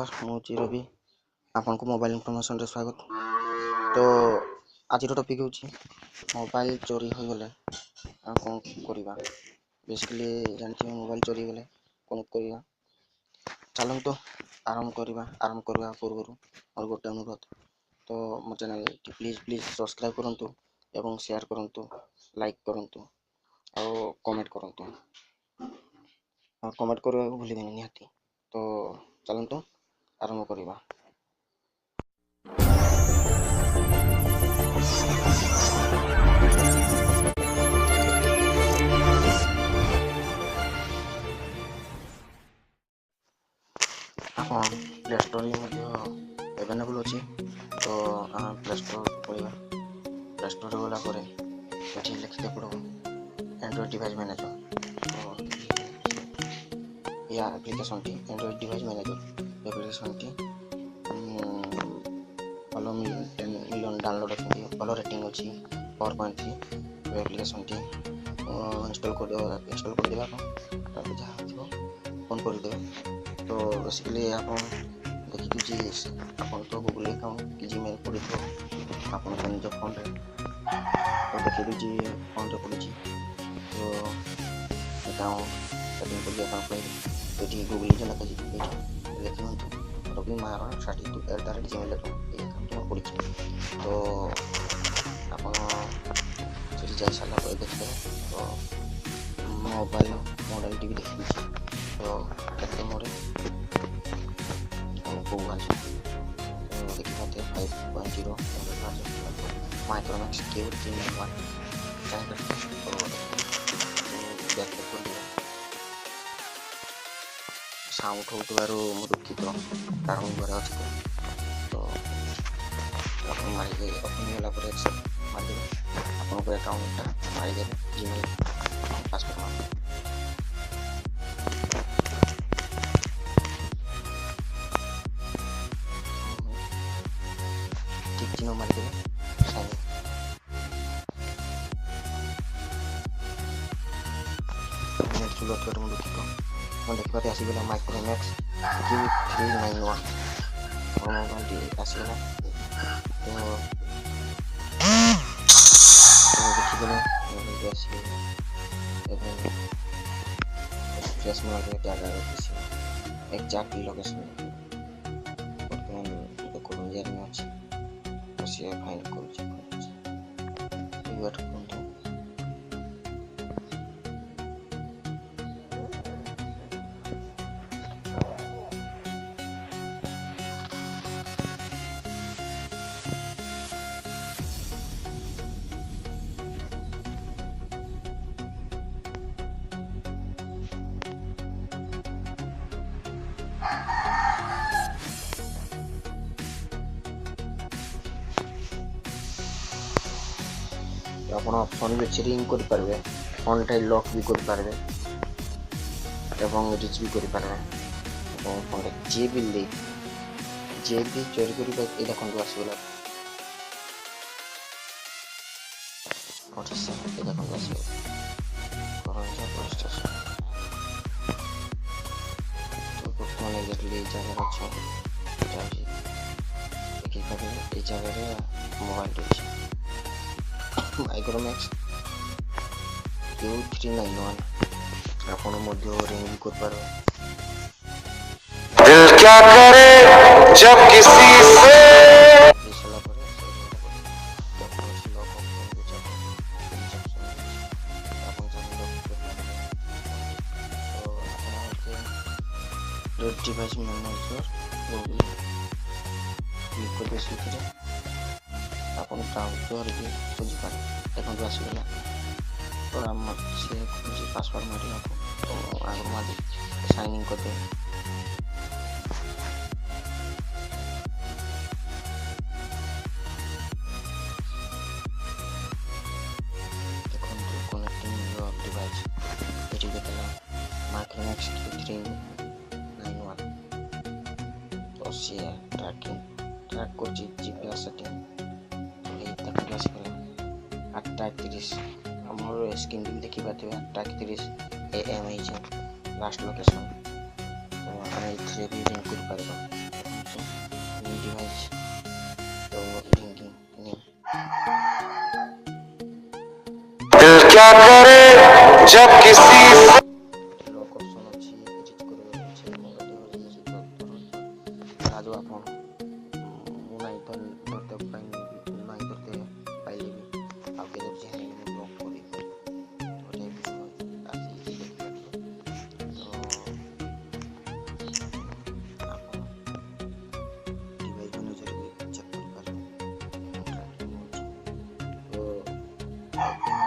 नमस्कार मुझे रवि आपन को मोबाइल इनफॉरमेशन रे स्वागत। तो आज टॉपिक होची मोबाइल चोरी हो गले आ कोन करबा। बेसिकली जानथि मोबाइल चोरी गले कोन करबा। चलन तो आरंभ करबा पूर्व और गोटे अनुरोध तो मो चैनल प्लीज सब्सक्राइब करंतु एवं शेयर करंतु लाइक करंतु और कमेंट करंतु और कमेंट करबा को भूलिबेनी निहाती। तो चलंतु आरंभ करबा। आपण प्ले स्टोर मध्ये अवेलेबल अछि। तो प्ले स्टोर पड़ेगा। प्ले स्टोर गला परे एठी लिखते पड़ो एंड्रॉइड डिवाइस मैनेजर। तो या application T Android device manager application T follow million download अछि। फॉलो रेटिंग अछि 4.3 एप्लीकेशन टी इंस्टॉल कर देबा तब जहाँ थिबो फोन कर देबे। तो बेसिकली आपण देखि कि आपण तो गूगल अकाउंट कि जीमेल पड़ी तो आपण के निज फोन रे तो देखि कि फोन रे पड़ी तो अकाउंट सेटिंग कर दिया आपण पे एठी गूगल जला का एठी देखिन रवि महाराणा 32@gmail.com ये अकाउंट पड़ी। तो आपण सेठी जाय साला पर देखले तो मोबाइल मॉडल टीवी देखि तो केते मोरे को आज तो देखि मते 5.0 माइक्रोमैक्स के 3.1 चैनल तो बैक कर दिया साउंड होतबारो मो दुखित कारण घरे अछि। तो आपण मारि ओपन होला पर एक्सेप्ट मारि आपण को अकाउंट मारि दे जीमेल पासवर्ड मारि ठीक चिन्ह मारि दे साइन नेट सुलत कर मो दुखित मो देखबाते आसी गेला माइक्रोमैक्स Q391 और मोबाइल आसी गेला। तो देखि गेले आसी एवं फ्रेश मार्केट जागा रखिसी एग्जैक्ट लोकेशन वर्तमान को यार में अछि से फाइंड करू छी वेट करंतु। आपण फोन में रिंग कर पारबे फोन टाइल लॉक भी कर पारबे एवं रिच भी कर पारबे एवं फोन जे भी चोरी करी ए देखन तो आसीला ओटिस ए देखन तो आसीला करंजा पुलिस स्टेशन तो फोन एग्जैक्टली जगह अच्छा जाई देखि पाबे ए जगह रे मोबाइल अछि माइक्रोमैक्स Q391 आपण मध्य रिंग भी कर पारो। दिल क्या करे जब किसी से इसला पर तो डिवाइस मैनेजर गूगल क्लिक कर देसी आपण ब्राउजर भी खोज पारे देखो आसीगला। तो हम से कुछ पासवर्ड मारि आपको तो आगे मारि साइन इन कर दे। देखो कनेक्टिंग योर डिवाइस एटी देखला माइक्रोमैक्स Q391 तो से ट्रैक कर जीपीएस सेटिंग आठटा 30 हमर स्क्रीन भी देखि पाते 8:30 AM लास्ट लोकेशन तो हम 3 भी रिंग कर पारबा। डिवाइस तो ड्रिंकिंग नहीं दिल क्या करे जब किसी से लॉक ऑप्शन अच्छी एडिट कर अच्छे मोबाइल हो तो आज आप नहीं तो धरते नहीं धरते पाइले भी आगे जब चाहे ब्लॉक कर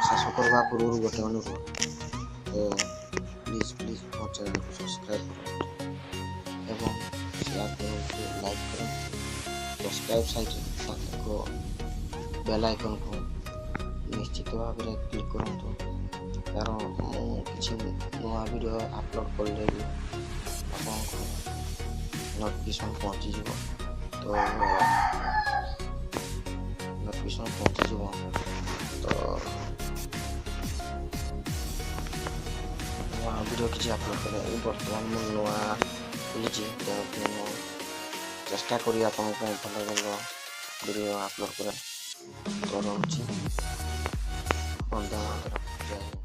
शेष करवा पूर्व गोटे अनुरोध तो प्लीज मोर चैनल को सब्सक्राइब करो एवं शेयर करो लाइक करो सब्सक्राइब साइट को बेल आइकन को निश्चित भाव में क्लिक करूँ कारण मुझे नुआ वीडियो अपलोड कले भी आपको नोटिफिकेशन पहुँची तो नोटिफिकेशन पहुँची तो वीडियो किसी अपलोड करें बर्तमान मुझे नुआ खुली तेणु चेष्टा करी भल भल वीडियो अपलोड करें तो रोचे वंदे मातरम जय हिंद।